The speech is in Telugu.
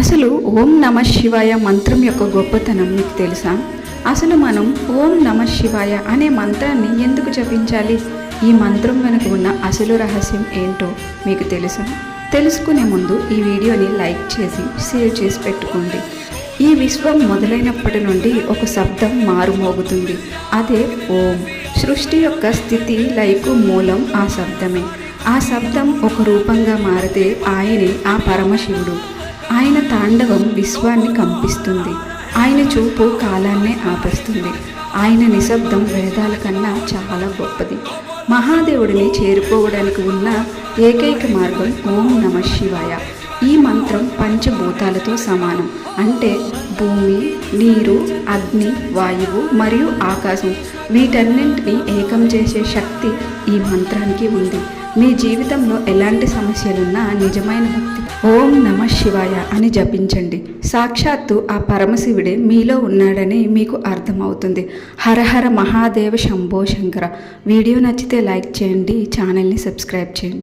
అసలు ఓం నమ శివాయ మంత్రం యొక్క గొప్పతనం మీకు తెలుసా? అసలు మనం ఓం నమ శివాయ అనే మంత్రాన్ని ఎందుకు జపించాలి? ఈ మంత్రం వెనుక ఉన్న అసలు రహస్యం ఏంటో మీకు తెలుసా? తెలుసుకునే ముందు ఈ వీడియోని లైక్ చేసి షేర్ చేసి పెట్టుకోండి. ఈ విశ్వం మొదలైనప్పటి నుండి ఒక శబ్దం మారుమోగుతుంది, అదే ఓం. సృష్టి యొక్క స్థితి లయకు మూలం ఆ శబ్దమే. ఆ శబ్దం ఒక రూపంగా మారితే ఆయనే ఆ పరమశివుడు. ఆయన తాండవం విశ్వాన్ని కంపిస్తుంది. ఆయన చూపు కాలాన్నే ఆపేస్తుంది. ఆయన నిశ్శబ్దం వేదాల కన్నా చాలా గొప్పది. మహాదేవుడిని చేరుకోవడానికి ఉన్న ఏకైక మార్గం ఓం నమ శివాయ. ఈ మంత్రం పంచభూతాలతో సమానం. అంటే భూమి, నీరు, అగ్ని, వాయువు మరియు ఆకాశం, వీటన్నింటినీ ఏకం చేసే శక్తి ఈ మంత్రానికి ఉంది. మీ జీవితంలో ఎలాంటి సమస్యలున్నా నిజమైన భక్తి ఓం నమ శివాయ అని జపించండి. సాక్షాత్తు ఆ పరమశివుడే మీలో ఉన్నాడని మీకు అర్థమవుతుంది. హరహర మహాదేవ శంభో శంకర. వీడియో నచ్చితే లైక్ చేయండి, ఛానల్ని సబ్స్క్రైబ్ చేయండి.